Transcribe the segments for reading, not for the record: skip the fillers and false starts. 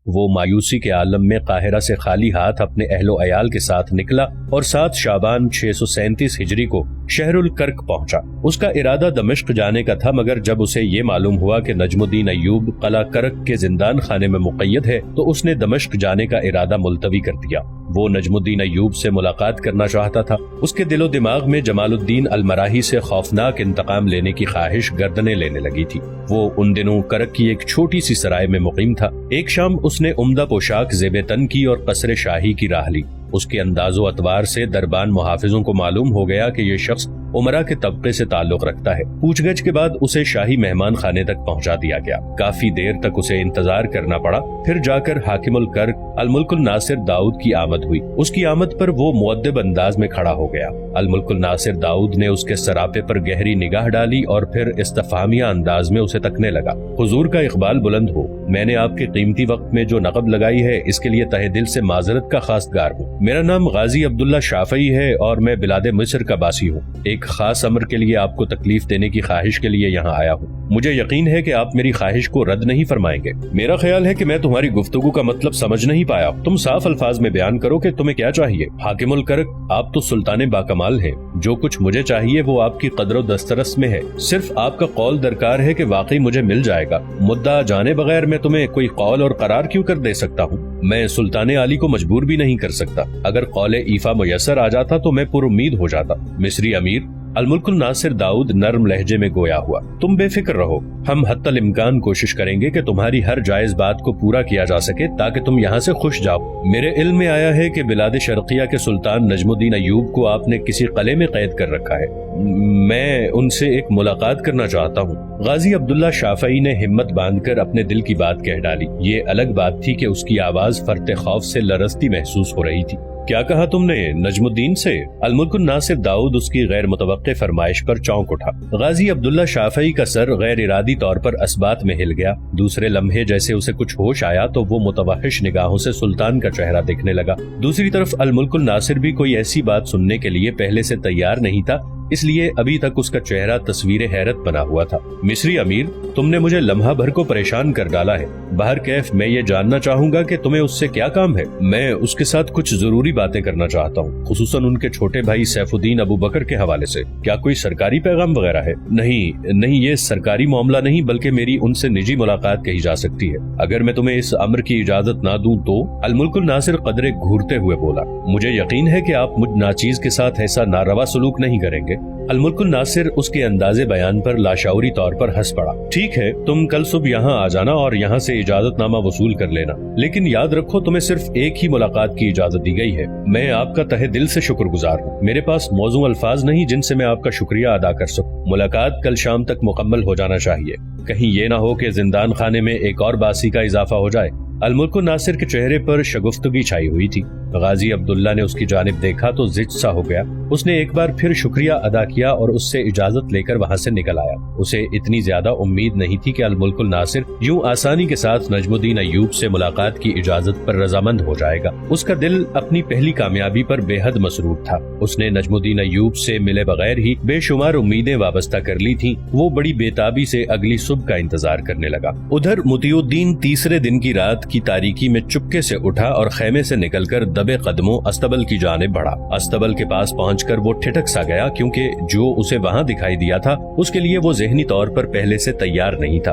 وہ مایوسی کے عالم میں قاہرہ سے خالی ہاتھ اپنے اہل و عیال کے ساتھ نکلا اور 7 شعبان 637 ہجری کو شہر الکرک پہنچا۔ اس کا ارادہ دمشق جانے کا تھا، مگر جب اسے یہ معلوم ہوا کہ نجم الدین ایوب قلعہ کرک کے زندان خانے میں مقید ہے تو اس نے دمشق جانے کا ارادہ ملتوی کر دیا۔ وہ نجم الدین ایوب سے ملاقات کرنا چاہتا تھا۔ اس کے دل و دماغ میں جمال الدین المراہی سے خوفناک انتقام لینے کی خواہش گردنے لینے لگی تھی۔ وہ ان دنوں کرک کی ایک چھوٹی سی سرائے میں مقیم تھا۔ ایک شام اس نے عمدہ پوشاک زیب تن کی اور قصر شاہی کی راہ لی۔ اس کے انداز و اطوار سے دربان محافظوں کو معلوم ہو گیا کہ یہ شخص عمرہ کے طبقے سے تعلق رکھتا ہے۔ پوچھ گچھ کے بعد اسے شاہی مہمان خانے تک پہنچا دیا گیا۔ کافی دیر تک اسے انتظار کرنا پڑا، پھر جا کر حاکم الکرک الملک الناصر داؤد کی آمد ہوئی۔ اس کی آمد پر وہ مؤدب انداز میں کھڑا ہو گیا۔ الملک الناصر داؤد نے اس کے سراپے پر گہری نگاہ ڈالی اور پھر استفہامیہ انداز میں اسے تکنے لگا۔ حضور کا اقبال بلند ہو، میں نے آپ کے قیمتی وقت میں جو نقب لگائی ہے اس کے لیے تہہ دل سے معذرت کا خواستگار ہوں۔ میرا نام غازی عبداللہ شافعی ہے اور میں بلاد مصر کا باسی ہوں۔ ایک خاص امر کے لیے آپ کو تکلیف دینے کی خواہش کے لیے یہاں آیا ہوں۔ مجھے یقین ہے کہ آپ میری خواہش کو رد نہیں فرمائیں گے۔ میرا خیال ہے کہ میں تمہاری گفتگو کا مطلب سمجھ نہیں پایا۔ تم صاف الفاظ میں بیان کرو کہ تمہیں کیا چاہیے۔ حاکم الکرک، آپ تو سلطان باکمال ہیں۔ جو کچھ مجھے چاہیے وہ آپ کی قدر و دسترس میں ہے۔ صرف آپ کا قول درکار ہے کہ واقعی مجھے مل جائے گا۔ مدعا جانے بغیر میں تمہیں کوئی قول اور قرار کیوں کر دے سکتا ہوں؟ میں سلطان عالی کو مجبور بھی نہیں کر سکتا۔ اگر قول ایفا میسر آ جاتا تو میں پر امید ہو جاتا۔ مصری امیر الملک الناصر داؤد نرم لہجے میں گویا ہوا، تم بے فکر رہو، ہم حتی الامکان کوشش کریں گے کہ تمہاری ہر جائز بات کو پورا کیا جا سکے تاکہ تم یہاں سے خوش جاؤ۔ میرے علم میں آیا ہے کہ بلاد شرقیہ کے سلطان نجم الدین ایوب کو آپ نے کسی قلعے میں قید کر رکھا ہے۔ میں ان سے ایک ملاقات کرنا چاہتا ہوں۔ غازی عبداللہ شافعی نے ہمت باندھ کر اپنے دل کی بات کہہ ڈالی۔ یہ الگ بات تھی کہ اس کی آواز فرط خوف سے لرزتی محسوس ہو رہی تھی۔ کیا کہا تم نے؟ نجم الدین سے؟ الملک الناصر داؤد اس کی غیر متوقع فرمائش پر چونک اٹھا۔ غازی عبداللہ شافعی کا سر غیر ارادی طور پر اسبات میں ہل گیا۔ دوسرے لمحے جیسے اسے کچھ ہوش آیا تو وہ متوحش نگاہوں سے سلطان کا چہرہ دیکھنے لگا۔ دوسری طرف الملک الناصر بھی کوئی ایسی بات سننے کے لیے پہلے سے تیار نہیں تھا، اس لیے ابھی تک اس کا چہرہ تصویر حیرت بنا ہوا تھا۔ مصری امیر، تم نے مجھے لمحہ بھر کو پریشان کر ڈالا ہے۔ بہر کیف میں یہ جاننا چاہوں گا کہ تمہیں اس سے کیا کام ہے۔ میں اس کے ساتھ کچھ ضروری باتیں کرنا چاہتا ہوں، خصوصاً ان کے چھوٹے بھائی سیف الدین ابو بکر کے حوالے سے۔ کیا کوئی سرکاری پیغام وغیرہ ہے؟ نہیں، یہ سرکاری معاملہ نہیں بلکہ میری ان سے نجی ملاقات کہی جا سکتی ہے۔ اگر میں تمہیں اس امر کی اجازت نہ دوں تو؟ الملک الناصر قدرے گھورتے ہوئے بولا۔ مجھے یقین ہے کہ آپ مجھ ناچیز کے ساتھ ایسا ناروا سلوک نہیں کریں گے۔ الملک الناصر اس کے انداز بیان پر لاشعوری طور پر ہنس پڑا۔ ٹھیک ہے، تم کل صبح یہاں آ جانا اور یہاں سے اجازت نامہ وصول کر لینا، لیکن یاد رکھو تمہیں صرف ایک ہی ملاقات کی اجازت دی گئی ہے۔ میں آپ کا تہہ دل سے شکر گزار ہوں۔ میرے پاس موزوں الفاظ نہیں جن سے میں آپ کا شکریہ ادا کر سکوں۔ ملاقات کل شام تک مکمل ہو جانا چاہیے، کہیں یہ نہ ہو کہ زندان خانے میں ایک اور باسی کا اضافہ ہو جائے۔ الملک الناصر کے چہرے پر شگفتگی چھائی ہوئی تھی۔ غازی عبداللہ نے اس کی جانب دیکھا تو زج سا ہو گیا۔ اس نے ایک بار پھر شکریہ ادا کیا اور اس سے اجازت لے کر وہاں سے نکل آیا۔ اسے اتنی زیادہ امید نہیں تھی کہ الملک الناصر یوں آسانی کے ساتھ نجم الدین ایوب سے ملاقات کی اجازت پر رضامند ہو جائے گا۔ اس کا دل اپنی پہلی کامیابی پر بے حد مسرور تھا۔ اس نے نجم الدین ایوب سے ملے بغیر ہی بے شمار امیدیں وابستہ کر لی تھیں۔ وہ بڑی بےتابی سے اگلی صبح کا انتظار کرنے لگا۔ ادھر مطیع الدین تیسرے دن کی رات کی تاریکی میں چپکے سے اٹھا اور خیمے سے نکل کر دبے قدموں استبل کی جانب بڑھا۔ استبل کے پاس پہنچ کر وہ ٹھٹک سا گیا کیونکہ جو اسے وہاں دکھائی دیا تھا اس کے لیے وہ ذہنی طور پر پہلے سے تیار نہیں تھا۔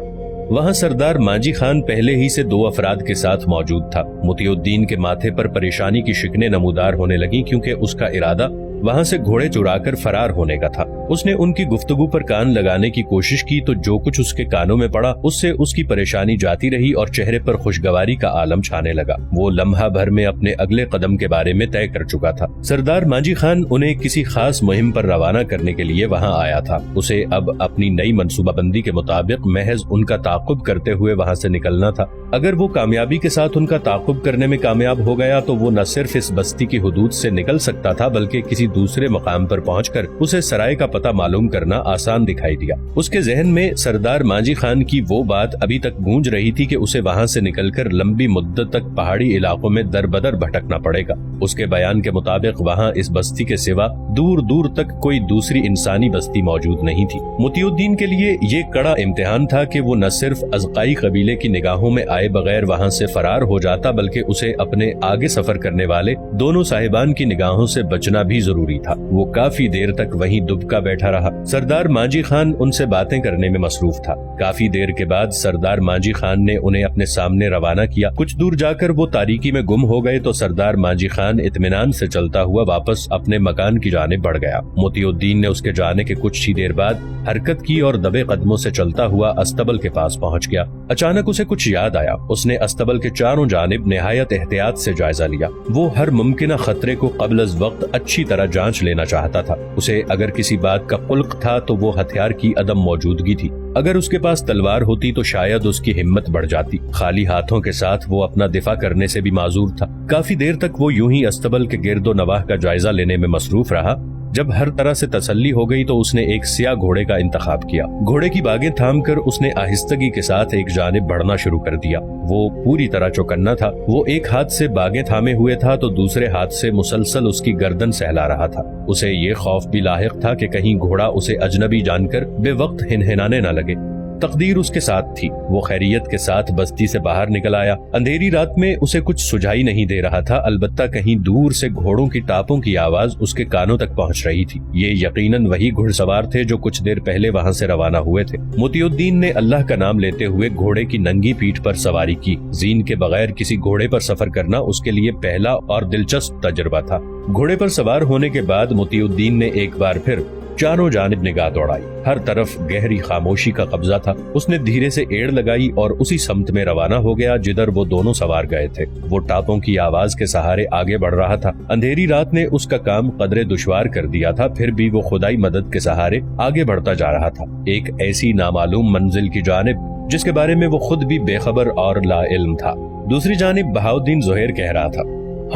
وہاں سردار مانجی خان پہلے ہی سے 2 افراد کے ساتھ موجود تھا۔ مطیع الدین کے ماتھے پر پریشانی کی شکنیں نمودار ہونے لگیں کیونکہ اس کا ارادہ وہاں سے گھوڑے چرا کر فرار ہونے کا تھا۔ اس نے ان کی گفتگو پر کان لگانے کی کوشش کی تو جو کچھ اس کے کانوں میں پڑا اس سے اس کی پریشانی جاتی رہی اور چہرے پر خوشگواری کا عالم چھانے لگا۔ وہ لمحہ بھر میں اپنے اگلے قدم کے بارے میں طے کر چکا تھا۔ سردار مانجی خان انہیں کسی خاص مہم پر روانہ کرنے کے لیے وہاں آیا تھا۔ اسے اب اپنی نئی منصوبہ بندی کے مطابق محض ان کا تعاقب کرتے ہوئے وہاں سے نکلنا تھا۔ اگر وہ کامیابی کے ساتھ ان کا تعاقب کرنے میں کامیاب ہو گیا تو وہ نہ صرف اس بستی کی حدود سے نکل سکتا تھا بلکہ کسی دوسرے مقام پر پہنچ کر اسے سرائے کا پتہ معلوم کرنا آسان دکھائی دیا۔ اس کے ذہن میں سردار مانجی خان کی وہ بات ابھی تک گونج رہی تھی کہ اسے وہاں سے نکل کر لمبی مدت تک پہاڑی علاقوں میں در بدر بھٹکنا پڑے گا۔ اس کے بیان کے مطابق وہاں اس بستی کے سوا دور دور تک کوئی دوسری انسانی بستی موجود نہیں تھی۔ مطیع الدین کے لیے یہ کڑا امتحان تھا کہ وہ نہ صرف ازقائی قبیلے کی نگاہوں میں پائے بغیر وہاں سے فرار ہو جاتا، بلکہ اسے اپنے آگے سفر کرنے والے دونوں صاحبان کی نگاہوں سے بچنا بھی ضروری تھا۔ وہ کافی دیر تک وہیں دبکا بیٹھا رہا۔ سردار مانجی خان ان سے باتیں کرنے میں مصروف تھا۔ کافی دیر کے بعد سردار مانجی خان نے انہیں اپنے سامنے روانہ کیا۔ کچھ دور جا کر وہ تاریکی میں گم ہو گئے تو سردار مانجی خان اطمینان سے چلتا ہوا واپس اپنے مکان کی جانب بڑھ گیا۔ موتی الدین نے اس کے جانے کے کچھ ہی دیر بعد حرکت کی اور دبے قدموں سے چلتا ہوا استبل کے پاس پہنچ گیا۔ اچانک اسے کچھ یاد آیا۔ اس نے استبل کے چاروں جانب نہایت احتیاط سے جائزہ لیا۔ وہ ہر ممکنہ خطرے کو قبل از وقت اچھی طرح جانچ لینا چاہتا تھا۔ اسے اگر کسی بات کا قلق تھا تو وہ ہتھیار کی عدم موجودگی تھی۔ اگر اس کے پاس تلوار ہوتی تو شاید اس کی ہمت بڑھ جاتی۔ خالی ہاتھوں کے ساتھ وہ اپنا دفاع کرنے سے بھی معذور تھا۔ کافی دیر تک وہ یوں ہی استبل کے گرد و نواح کا جائزہ لینے میں مصروف رہا۔ جب ہر طرح سے تسلی ہو گئی تو اس نے ایک سیاہ گھوڑے کا انتخاب کیا۔ گھوڑے کی باگیں تھام کر اس نے آہستگی کے ساتھ ایک جانب بڑھنا شروع کر دیا۔ وہ پوری طرح چوکنا تھا۔ وہ ایک ہاتھ سے باگیں تھامے ہوئے تھا تو دوسرے ہاتھ سے مسلسل اس کی گردن سہلا رہا تھا۔ اسے یہ خوف بھی لاحق تھا کہ کہیں گھوڑا اسے اجنبی جان کر بے وقت ہنہنانے نہ لگے۔ تقدیر اس کے ساتھ تھی۔ وہ خیریت کے ساتھ بستی سے باہر نکل آیا۔ اندھیری رات میں اسے کچھ سجائی نہیں دے رہا تھا، البتہ کہیں دور سے گھوڑوں کی ٹاپوں کی آواز اس کے کانوں تک پہنچ رہی تھی۔ یہ یقیناً وہی گھڑ سوار تھے جو کچھ دیر پہلے وہاں سے روانہ ہوئے تھے۔ موتی الدین نے اللہ کا نام لیتے ہوئے گھوڑے کی ننگی پیٹھ پر سواری کی۔ زین کے بغیر کسی گھوڑے پر سفر کرنا اس کے لیے پہلا اور دلچسپ تجربہ تھا۔ گھوڑے پر سوار ہونے کے بعد موتی الدین نے ایک بار پھر چاروں جانب نگاہ دوڑائی۔ ہر طرف گہری خاموشی کا قبضہ تھا۔ اس نے دھیرے سے ایڑ لگائی اور اسی سمت میں روانہ ہو گیا جدھر وہ دونوں سوار گئے تھے۔ وہ ٹاپوں کی آواز کے سہارے آگے بڑھ رہا تھا۔ اندھیری رات نے اس کا کام قدرے دشوار کر دیا تھا، پھر بھی وہ خدائی مدد کے سہارے آگے بڑھتا جا رہا تھا، ایک ایسی نامعلوم منزل کی جانب جس کے بارے میں وہ خود بھی بے خبر اور لا علم تھا۔ دوسری جانب بہاؤدین زہیر کہہ رہا تھا،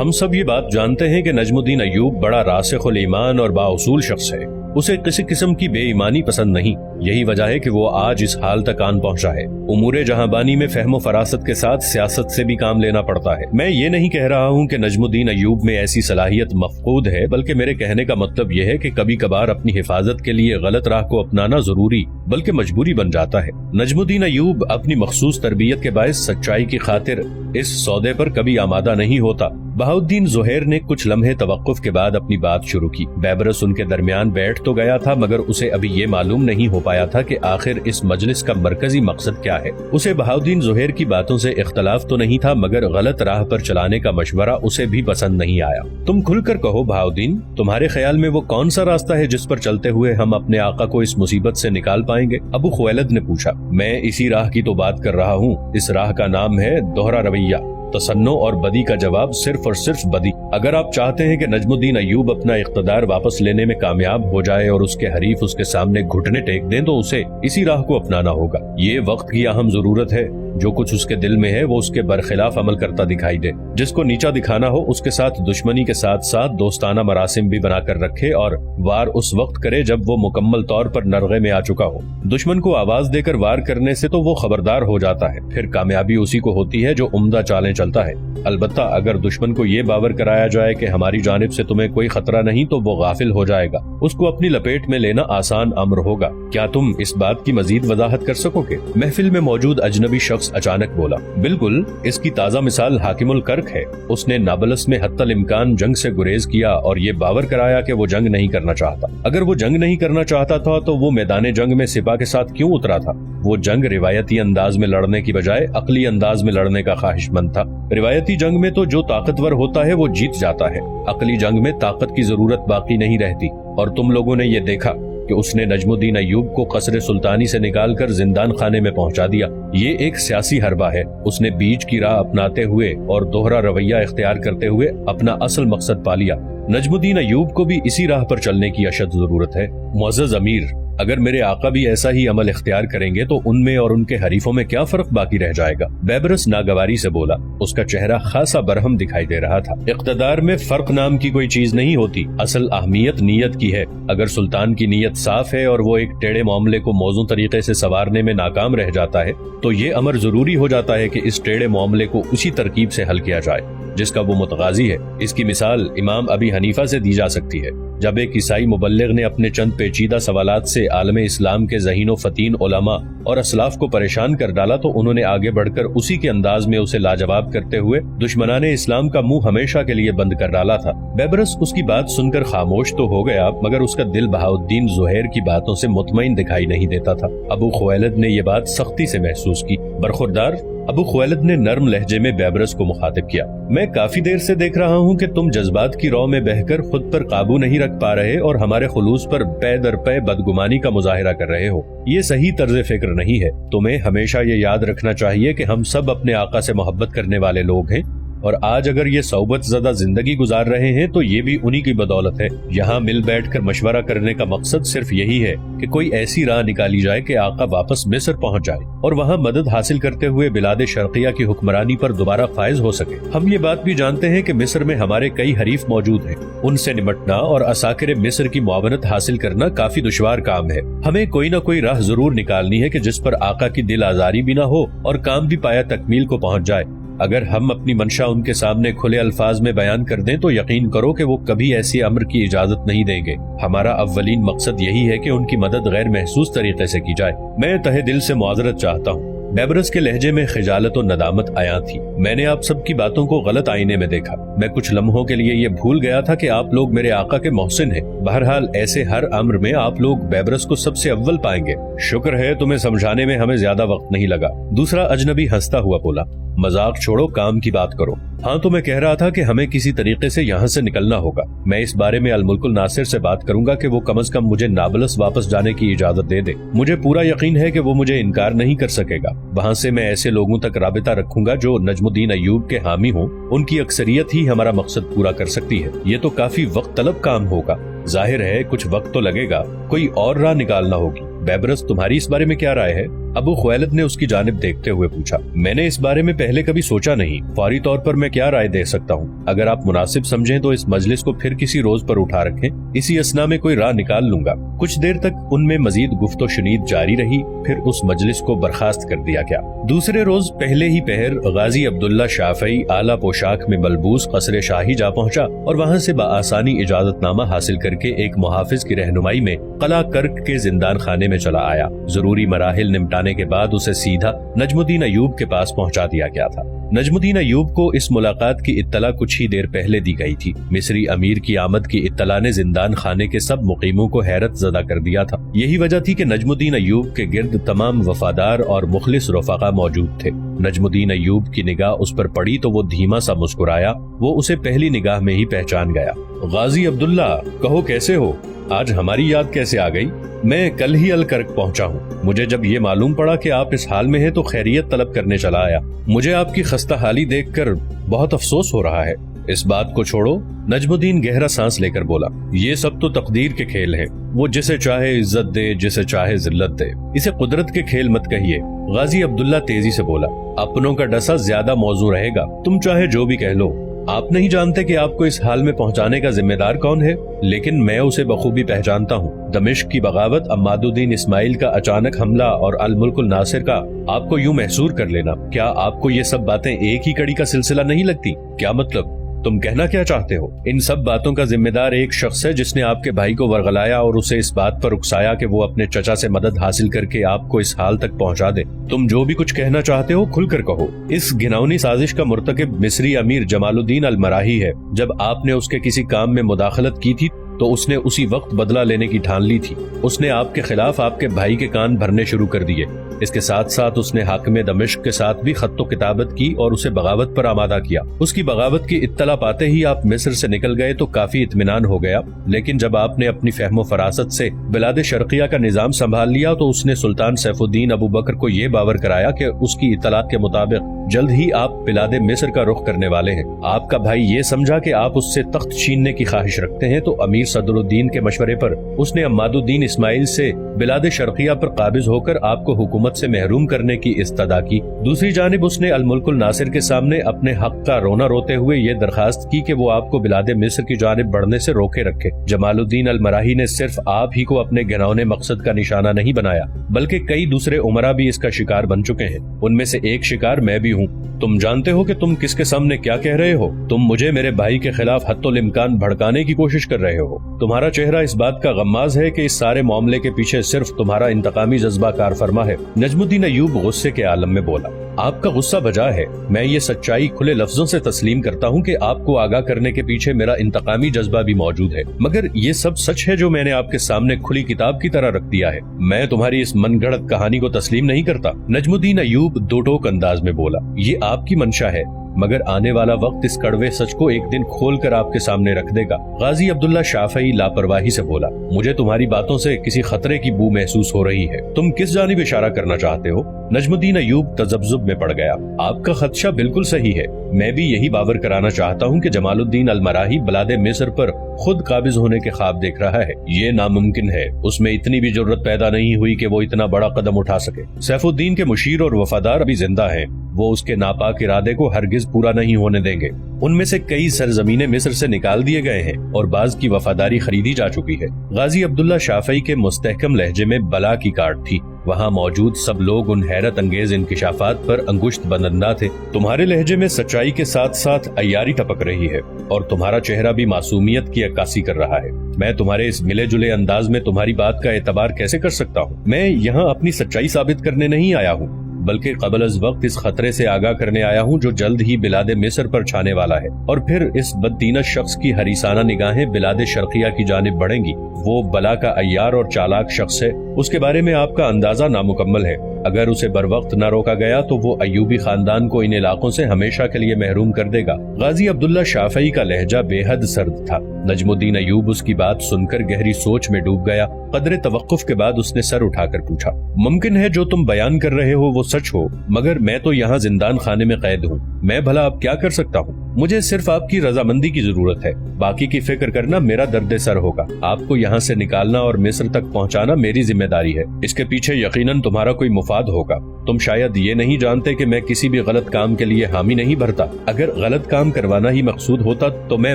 ہم سب یہ بات جانتے ہیں کہ نجم الدین ایوب بڑا راسخ الایمان اور بااصول شخص ہے۔ اسے کسی قسم کی بے ایمانی پسند نہیں۔ یہی وجہ ہے کہ وہ آج اس حال تک آن پہنچا ہے۔ امور جہاں بانی میں فہم و فراست کے ساتھ سیاست سے بھی کام لینا پڑتا ہے۔ میں یہ نہیں کہہ رہا ہوں کہ نجم الدین ایوب میں ایسی صلاحیت مفقود ہے، بلکہ میرے کہنے کا مطلب یہ ہے کہ کبھی کبھار اپنی حفاظت کے لیے غلط راہ کو اپنانا ضروری بلکہ مجبوری بن جاتا ہے۔ نجم الدین ایوب اپنی مخصوص تربیت کے باعث سچائی کی خاطر اس سودے پر کبھی آمادہ نہیں ہوتا۔ بہاؤدین زہیر نے کچھ لمحے توقف کے بعد اپنی بات شروع کی۔ بیبرس ان کے درمیان بیٹھ تو گیا تھا، مگر اسے ابھی یہ معلوم نہیں ہو پایا تھا کہ آخر اس مجلس کا مرکزی مقصد کیا ہے۔ اسے بہاؤدین زہیر کی باتوں سے اختلاف تو نہیں تھا، مگر غلط راہ پر چلانے کا مشورہ اسے بھی پسند نہیں آیا۔ تم کھل کر کہو بہاؤدین، تمہارے خیال میں وہ کون سا راستہ ہے جس پر چلتے ہوئے ہم اپنے آقا کو اس مصیبت سے نکال پائیں گے؟ ابو خویلد نے پوچھا۔ میں اسی راہ کی تو بات کر رہا ہوں۔ اس راہ کا نام ہے دوہرا رویہ، تسنع اور بدی کا جواب صرف اور صرف بدی۔ اگر آپ چاہتے ہیں کہ نجم الدین ایوب اپنا اقتدار واپس لینے میں کامیاب ہو جائے اور اس کے حریف اس کے سامنے گھٹنے ٹیک دیں تو اسے اسی راہ کو اپنانا ہوگا۔ یہ وقت کی اہم ضرورت ہے۔ جو کچھ اس کے دل میں ہے وہ اس کے برخلاف عمل کرتا دکھائی دے۔ جس کو نیچا دکھانا ہو اس کے ساتھ دشمنی کے ساتھ ساتھ دوستانہ مراسم بھی بنا کر رکھے اور وار اس وقت کرے جب وہ مکمل طور پر نرغے میں آ چکا ہو۔ دشمن کو آواز دے کر وار کرنے سے تو وہ خبردار ہو جاتا ہے، پھر کامیابی اسی کو ہوتی ہے جو عمدہ چالیں چلتا ہے۔ البتہ اگر دشمن کو یہ باور کرایا جائے کہ ہماری جانب سے تمہیں کوئی خطرہ نہیں تو وہ غافل ہو جائے گا۔ اس کو اپنی لپیٹ میں لینا آسان امر ہوگا۔ کیا تم اس بات کی مزید وضاحت کر سکو گے؟ محفل میں موجود اجنبی شخص اچانک بولا۔ بالکل، اس کی تازہ مثال حاکم الکرک ہے۔ اس نے نابلس میں حتی الامکان جنگ سے گریز کیا اور یہ باور کرایا کہ وہ جنگ نہیں کرنا چاہتا۔ اگر وہ جنگ نہیں کرنا چاہتا تھا تو وہ میدان جنگ میں سپاہ کے ساتھ کیوں اترا تھا؟ وہ جنگ روایتی انداز میں لڑنے کی بجائے عقلی انداز میں لڑنے کا خواہش مند تھا۔ روایتی جنگ میں تو جو طاقتور ہوتا ہے وہ جیت جاتا ہے، عقلی جنگ میں طاقت کی ضرورت باقی نہیں رہتی۔ اور تم لوگوں نے یہ دیکھا کہ اس نے نجم الدین ایوب کو قصر سلطانی سے نکال کر زندان خانے میں پہنچا دیا۔ یہ ایک سیاسی حربہ ہے۔ اس نے بیچ کی راہ اپناتے ہوئے اور دوہرا رویہ اختیار کرتے ہوئے اپنا اصل مقصد پا لیا۔ نجم الدین ایوب کو بھی اسی راہ پر چلنے کی اشد ضرورت ہے۔ معزز امیر، اگر میرے آقا بھی ایسا ہی عمل اختیار کریں گے تو ان میں اور ان کے حریفوں میں کیا فرق باقی رہ جائے گا؟ بیبرس ناگواری سے بولا۔ اس کا چہرہ خاصا برہم دکھائی دے رہا تھا۔ اقتدار میں فرق نام کی کوئی چیز نہیں ہوتی، اصل اہمیت نیت کی ہے۔ اگر سلطان کی نیت صاف ہے اور وہ ایک ٹیڑے معاملے کو موزوں طریقے سے سنوارنے میں ناکام رہ جاتا ہے تو یہ امر ضروری ہو جاتا ہے کہ اس ٹیڑے معاملے کو اسی ترکیب سے حل کیا جائے جس کا وہ متغاضی ہے۔ اس کی مثال امام ابی حنیفہ سے دی جا سکتی ہے۔ جب ایک عیسائی مبلغ نے اپنے چند پیچیدہ سوالات سے عالم اسلام کے ذہین و فتین علماء اور اسلاف کو پریشان کر ڈالا تو انہوں نے آگے بڑھ کر اسی کے انداز میں اسے لاجواب کرتے ہوئے دشمنان اسلام کا منہ ہمیشہ کے لیے بند کر ڈالا تھا۔ بیبرس اس کی بات سن کر خاموش تو ہو گیا، مگر اس کا دل بہاؤالدین زہیر کی باتوں سے مطمئن دکھائی نہیں دیتا تھا۔ ابو خویلد نے یہ بات سختی سے محسوس کی۔ برخوردار، ابو خویلد نے نرم لہجے میں بیبرس کو مخاطب کیا، میں کافی دیر سے دیکھ رہا ہوں کہ تم جذبات کی رو میں بہہ کر خود پر قابو نہیں رکھ پا رہے اور ہمارے خلوص پر پے در پے بدگمانی کا مظاہرہ کر رہے ہو۔ یہ صحیح طرز فکر نہیں ہے۔ تمہیں ہمیشہ یہ یاد رکھنا چاہیے کہ ہم سب اپنے آقا سے محبت کرنے والے لوگ ہیں، اور آج اگر یہ صحبت زدہ زندگی گزار رہے ہیں تو یہ بھی انہی کی بدولت ہے۔ یہاں مل بیٹھ کر مشورہ کرنے کا مقصد صرف یہی ہے کہ کوئی ایسی راہ نکالی جائے کہ آقا واپس مصر پہنچ جائے اور وہاں مدد حاصل کرتے ہوئے بلاد شرقیہ کی حکمرانی پر دوبارہ فائز ہو سکے۔ ہم یہ بات بھی جانتے ہیں کہ مصر میں ہمارے کئی حریف موجود ہیں، ان سے نمٹنا اور عساکر مصر کی معاونت حاصل کرنا کافی دشوار کام ہے۔ ہمیں کوئی نہ کوئی راہ ضرور نکالنی ہے کہ جس پر آقا کی دل آزاری بھی نہ ہو اور کام بھی پایا تکمیل کو پہنچ جائے۔ اگر ہم اپنی منشا ان کے سامنے کھلے الفاظ میں بیان کر دیں تو یقین کرو کہ وہ کبھی ایسی امر کی اجازت نہیں دیں گے۔ ہمارا اولین مقصد یہی ہے کہ ان کی مدد غیر محسوس طریقے سے کی جائے۔ میں تہہ دل سے معذرت چاہتا ہوں۔ بیبرس کے لہجے میں خجالت و ندامت آیا تھی۔ میں نے آپ سب کی باتوں کو غلط آئینے میں دیکھا۔ میں کچھ لمحوں کے لیے یہ بھول گیا تھا کہ آپ لوگ میرے آقا کے محسن ہیں۔ بہرحال ایسے ہر امر میں آپ لوگ بیبرس کو سب سے اول پائیں گے۔ شکر ہے تمہیں سمجھانے میں ہمیں زیادہ وقت نہیں لگا۔ دوسرا اجنبی ہنستا ہوا بولا، مذاق چھوڑو، کام کی بات کرو۔ ہاں تو میں کہہ رہا تھا کہ ہمیں کسی طریقے سے یہاں سے نکلنا ہوگا۔ میں اس بارے میں الملک الناصر سے بات کروں گا کہ وہ کم از کم مجھے نابلس واپس جانے کی اجازت دے دے۔ مجھے پورا یقین ہے کہ وہ مجھے انکار نہیں کر سکے گا۔ وہاں سے میں ایسے لوگوں تک رابطہ رکھوں گا جو نجم الدین ایوب کے حامی ہوں۔ ان کی اکثریت ہی ہمارا مقصد پورا کر سکتی ہے۔ یہ تو کافی وقت طلب کام ہوگا۔ ظاہر ہے کچھ وقت تو لگے گا، کوئی اور راہ نکالنا ہوگی۔ بیبرس، تمہاری اس بارے میں کیا رائے ہے؟ ابو خویلد نے اس کی جانب دیکھتے ہوئے پوچھا۔ میں نے اس بارے میں پہلے کبھی سوچا نہیں۔ فوری طور پر میں کیا رائے دے سکتا ہوں؟ اگر آپ مناسب سمجھیں تو اس مجلس کو پھر کسی روز پر اٹھا رکھیں، اسی اثنا میں کوئی راہ نکال لوں گا۔ کچھ دیر تک ان میں مزید گفت و شنید جاری رہی، پھر اس مجلس کو برخاست کر دیا گیا۔ دوسرے روز پہلے ہی پہر غازی عبداللہ شافعی اعلیٰ پوشاک میں ملبوس قصر شاہی جا پہنچا اور وہاں سے بآسانی اجازت نامہ حاصل کر کے ایک محافظ کی رہنمائی میں قلعہ کرک کے زندان خانے میں چلا آیا۔ ضروری مراحل نمٹانے کے بعد اسے سیدھا نجم الدین ایوب کے پاس پہنچا دیا گیا تھا۔ نجم الدین ایوب کو اس ملاقات کی اطلاع کچھ ہی دیر پہلے دی گئی تھی۔ مصری امیر کی آمد کی اطلاع نے زندان خانے کے سب مقیموں کو حیرت زدہ کر دیا تھا۔ یہی وجہ تھی کہ نجم الدین ایوب کے گرد تمام وفادار اور مخلص رفقا موجود تھے۔ نجم الدین ایوب کی نگاہ اس پر پڑی تو وہ دھیما سا مسکرایا۔ وہ اسے پہلی نگاہ میں ہی پہچان گیا۔ غازی عبداللہ، کہو کیسے ہو؟ آج ہماری یاد کیسے آ گئی؟ میں کل ہی الکرک پہنچا ہوں۔ مجھے جب یہ معلوم پڑا کہ آپ اس حال میں ہیں تو خیریت طلب کرنے چلا آیا۔ مجھے آپ کی خستہ حالی دیکھ کر بہت افسوس ہو رہا ہے۔ اس بات کو چھوڑو، نجم الدین گہرا سانس لے کر بولا، یہ سب تو تقدیر کے کھیل ہیں۔ وہ جسے چاہے عزت دے، جسے چاہے ذلت دے۔ اسے قدرت کے کھیل مت کہیے۔ غازی عبداللہ تیزی سے بولا، اپنوں کا ڈسا زیادہ موزوں رہے گا، تم چاہے جو بھی کہہ لو۔ آپ نہیں جانتے کہ آپ کو اس حال میں پہنچانے کا ذمہ دار کون ہے، لیکن میں اسے بخوبی پہچانتا ہوں۔ دمشق کی بغاوت، عماد الدین اسماعیل کا اچانک حملہ اور الملک الناصر کا آپ کو یوں محصور کر لینا، کیا آپ کو یہ سب باتیں ایک ہی کڑی کا سلسلہ نہیں لگتی؟ کیا مطلب؟ تم کہنا کیا چاہتے ہو؟ ان سب باتوں کا ذمہ دار ایک شخص ہے جس نے آپ کے بھائی کو ورغلایا اور اسے اس بات پر اکسایا کہ وہ اپنے چچا سے مدد حاصل کر کے آپ کو اس حال تک پہنچا دے۔ تم جو بھی کچھ کہنا چاہتے ہو کھل کر کہو۔ اس گھناؤنی سازش کا مرتکب مصری امیر جمال الدین المراہی ہے۔ جب آپ نے اس کے کسی کام میں مداخلت کی تھی تو اس نے اسی وقت بدلہ لینے کی ٹھان لی تھی۔ اس نے آپ کے خلاف آپ کے بھائی کے کان بھرنے شروع کر دیے۔ اس کے ساتھ ساتھ اس نے حاکم دمشق کے ساتھ بھی خط و کتابت کی اور اسے بغاوت پر آمادہ کیا۔ اس کی بغاوت کی اطلاع پاتے ہی آپ مصر سے نکل گئے تو کافی اطمینان ہو گیا، لیکن جب آپ نے اپنی فہم و فراست سے بلاد شرقیہ کا نظام سنبھال لیا تو اس نے سلطان سیف الدین ابو بکر کو یہ باور کرایا کہ اس کی اطلاعات کے مطابق جلد ہی آپ بلاد مصر کا رخ کرنے والے ہیں۔ آپ کا بھائی یہ سمجھا کہ آپ اس سے تخت چھیننے کی خواہش رکھتے ہیں تو امیر صدر الدین کے مشورے پر اس نے عماد الدین اسماعیل سے بلاد شرقیہ پر قابض ہو کر آپ کو حکومت سے محروم کرنے کی استدعا کی۔ دوسری جانب اس نے الملک الناصر کے سامنے اپنے حق کا رونا روتے ہوئے یہ درخواست کی کہ وہ آپ کو بلاد مصر کی جانب بڑھنے سے روکے رکھے۔ جمال الدین المراہی نے صرف آپ ہی کو اپنے گھناؤنے مقصد کا نشانہ نہیں بنایا، بلکہ کئی دوسرے امراء بھی اس کا شکار بن چکے ہیں۔ ان میں سے ایک شکار میں بھی ہوں۔ تم جانتے ہو کہ تم کس کے سامنے کیا کہہ رہے ہو؟ تم مجھے میرے بھائی کے خلاف حتی الامکان بھڑکانے کی کوشش کر رہے ہو۔ ہو. تمہارا چہرہ اس بات کا غماز ہے کہ اس سارے معاملے کے پیچھے صرف تمہارا انتقامی جذبہ کار فرما ہے. نجم الدین ایوب غصے کے عالم میں بولا. آپ کا غصہ بجا ہے. میں یہ سچائی کھلے لفظوں سے تسلیم کرتا ہوں کہ آپ کو آگاہ کرنے کے پیچھے میرا انتقامی جذبہ بھی موجود ہے، مگر یہ سب سچ ہے جو میں نے آپ کے سامنے کھلی کتاب کی طرح رکھ دیا ہے. میں تمہاری اس من گھڑت کہانی کو تسلیم نہیں کرتا. نجم الدین ایوب دو ٹوک انداز میں بولا. یہ آپ کی منشا ہے، مگر آنے والا وقت اس کڑوے سچ کو ایک دن کھول کر آپ کے سامنے رکھ دے گا. غازی عبداللہ شافعی لاپرواہی سے بولا. مجھے تمہاری باتوں سے کسی خطرے کی بو محسوس ہو رہی ہے. تم کس جانب اشارہ کرنا چاہتے ہو؟ نجم الدین ایوب تذبذب میں پڑ گیا. آپ کا خدشہ بالکل صحیح ہے. میں بھی یہی باور کرانا چاہتا ہوں کہ جمال الدین المراہی بلاد مصر پر خود قابض ہونے کے خواب دیکھ رہا ہے. یہ ناممکن ہے. اس میں اتنی بھی جرت پیدا نہیں ہوئی کہ وہ اتنا بڑا قدم اٹھا سکے. سیف الدین کے مشیر اور وفادار ابھی زندہ ہیں. وہ اس کے ناپاک ارادے کو ہرگز پورا نہیں ہونے دیں گے. ان میں سے کئی سرزمینیں مصر سے نکال دیے گئے ہیں اور بعض کی وفاداری خریدی جا چکی ہے. غازی عبداللہ شافعی کے مستحکم لہجے میں بلا کی کاٹ تھی. وہاں موجود سب لوگ ان حیرت انگیز انکشافات پر انگشت بندندہ تھے. تمہارے لہجے میں سچائی کے ساتھ ساتھ عیاری ٹپک رہی ہے اور تمہارا چہرہ بھی معصومیت کی عکاسی کر رہا ہے. میں تمہارے اس ملے جلے انداز میں تمہاری بات کا اعتبار کیسے کر سکتا ہوں؟ میں یہاں اپنی سچائی ثابت کرنے نہیں آیا ہوں، بلکہ قبل از وقت اس خطرے سے آگاہ کرنے آیا ہوں جو جلد ہی بلاد مصر پر چھانے والا ہے. اور پھر اس بددینہ شخص کی حریصانہ نگاہیں بلاد شرقیہ کی جانب بڑھیں گی. وہ بلا کا عیار اور چالاک شخص ہے. اس کے بارے میں آپ کا اندازہ نامکمل ہے. اگر اسے بروقت نہ روکا گیا تو وہ ایوبی خاندان کو ان علاقوں سے ہمیشہ کے لیے محروم کر دے گا. غازی عبداللہ شافعی کا لہجہ بے حد سرد تھا. نجم الدین ایوب اس کی بات سن کر گہری سوچ میں ڈوب گیا. قدر توقف کے بعد اس نے سر اٹھا کر پوچھا. ممکن ہے جو تم بیان کر رہے ہو وہ سچ ہو، مگر میں تو یہاں زندان خانے میں قید ہوں. میں بھلا اب کیا کر سکتا ہوں؟ مجھے صرف آپ کی رضامندی کی ضرورت ہے. باقی کی فکر کرنا میرا درد سر ہوگا. آپ کو یہاں سے نکالنا اور مصر تک پہنچانا میری ذمہ داری ہے. اس کے پیچھے یقیناً تمہارا کوئی مفاد ہوگا. تم شاید یہ نہیں جانتے کہ میں کسی بھی غلط کام کے لیے حامی نہیں بھرتا. اگر غلط کام کروانا ہی مقصود ہوتا تو میں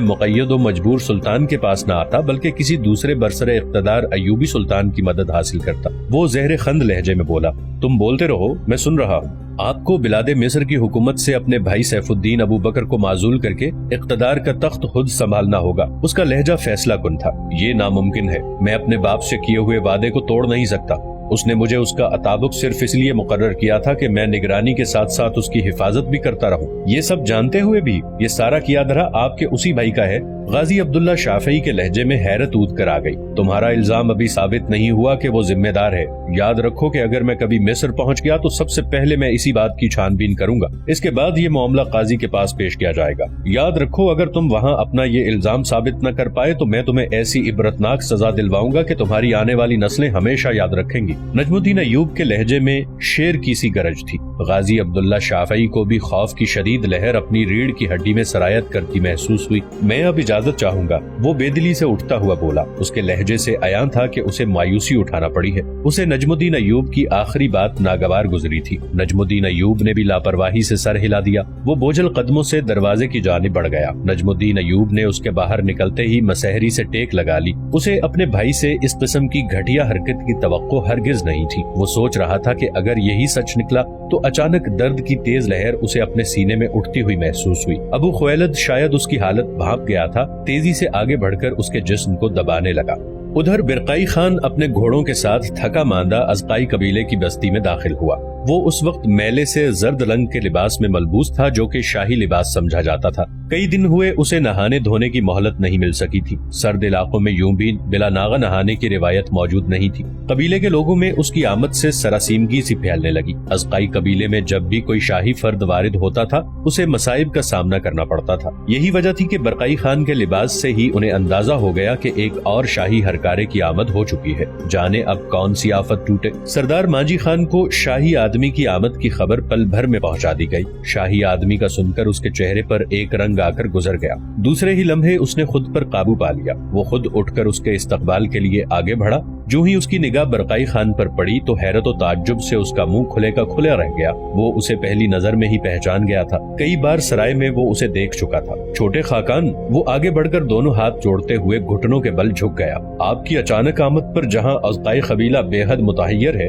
مقید و مجبور سلطان کے پاس نہ آتا، بلکہ کسی دوسرے برسر اقتدار ایوبی سلطان کی مدد حاصل کرتا. وہ زہر خند لہجے میں بولا. تم بولتے رہو، میں سن رہا ہوں. آپ کو بلاد مصر کی حکومت سے اپنے بھائی سیف الدین ابو بکر کو معزول کر کے اقتدار کا تخت خود سنبھالنا ہوگا. اس کا لہجہ فیصلہ کن تھا. یہ ناممکن ہے. میں اپنے باپ سے کیے ہوئے وعدے کو توڑ نہیں سکتا. اس نے مجھے اس کا اطابق صرف اس لیے مقرر کیا تھا کہ میں نگرانی کے ساتھ ساتھ اس کی حفاظت بھی کرتا رہوں. یہ سب جانتے ہوئے بھی یہ سارا کیا دھرا آپ کے اسی بھائی کا ہے. غازی عبداللہ شافعی کے لہجے میں حیرت اود کر آ گئی. تمہارا الزام ابھی ثابت نہیں ہوا کہ وہ ذمہ دار ہے. یاد رکھو کہ اگر میں کبھی مصر پہنچ گیا تو سب سے پہلے میں اسی بات کی چھان بین کروں گا. اس کے بعد یہ معاملہ قاضی کے پاس پیش کیا جائے گا. یاد رکھو اگر تم وہاں اپنا یہ الزام ثابت نہ کر پائے تو میں تمہیں ایسی عبرتناک سزا دلواؤں گا کہ تمہاری آنے والی نسلیں ہمیشہ یاد رکھیں گی. نجم الدین ایوب کے لہجے میں شیر کی سی گرج تھی. غازی عبداللہ شافعی کو بھی خوف کی شدید لہر اپنی ریڑھ کی ہڈی میں سرایت کرتی محسوس ہوئی. میں اب اجازت چاہوں گا. وہ بے دلی سے اٹھتا ہوا بولا. اس کے لہجے سے عیاں تھا کہ اسے مایوسی اٹھانا پڑی ہے. اسے نجم الدین ایوب کی آخری بات ناگوار گزری تھی. نجم الدین ایوب نے بھی لاپرواہی سے سر ہلا دیا. وہ بوجھل قدموں سے دروازے کی جانب بڑھ گیا. نجم الدین ایوب نے اس کے باہر نکلتے ہی مسحری سے ٹیک لگا لی. اسے اپنے بھائی سے اس قسم کی گھٹیا حرکت کی توقع ہرگز نہیں تھی. وہ سوچ رہا تھا کہ اگر یہی سچ نکلا تو اچانک درد کی تیز لہر اسے اپنے سینے میں اٹھتی ہوئی محسوس ہوئی. ابو خویلد شاید اس کی حالت بھانپ گیا تھا. تیزی سے آگے بڑھ کر اس کے جسم کو دبانے لگا. ادھر برقائی خان اپنے گھوڑوں کے ساتھ تھکا ماندہ ازقائی قبیلے کی بستی میں داخل ہوا. وہ اس وقت میلے سے زرد رنگ کے لباس میں ملبوس تھا جو کہ شاہی لباس سمجھا جاتا تھا. کئی دن ہوئے اسے نہانے دھونے کی مہلت نہیں مل سکی تھی. سرد علاقوں میں یوں بھی بلا ناغہ نہانے کی روایت موجود نہیں تھی. قبیلے کے لوگوں میں اس کی آمد سے سراسیمگی سی پھیلنے لگی. ازقائی قبیلے میں جب بھی کوئی شاہی فرد وارد ہوتا تھا اسے مصائب کا سامنا کرنا پڑتا تھا. یہی وجہ تھی کہ برقائی خان کے لباس سے ہی انہیں اندازہ ہو گیا کہ ایک اور شاہی ہرکارے کی آمد ہو چکی ہے. جانے اب کون سی آفت ٹوٹے. سردار مانجی خان کو شاہی آدمی کی آمد کی خبر پل بھر میں پہنچا دی گئی. شاہی آدمی کا سن کر اس کے چہرے پر ایک رنگ آ کر گزر گیا. دوسرے ہی لمحے اس نے خود پر قابو پا لیا. وہ خود اٹھ کر اس کے استقبال کے لیے آگے بڑھا. جو ہی اس کی نگاہ برقائی خان پر پڑی تو حیرت و تعجب سے اس کا منہ کھلے کا کھلا رہ گیا. وہ اسے پہلی نظر میں ہی پہچان گیا تھا. کئی بار سرائے میں وہ اسے دیکھ چکا تھا. چھوٹے خاقان. وہ آگے بڑھ کر دونوں ہاتھ جوڑتے ہوئے گھٹنوں کے بل جھک گیا. آپ کی اچانک آمد پر جہاں ازقائی قبیلہ بے حد متحیر ہے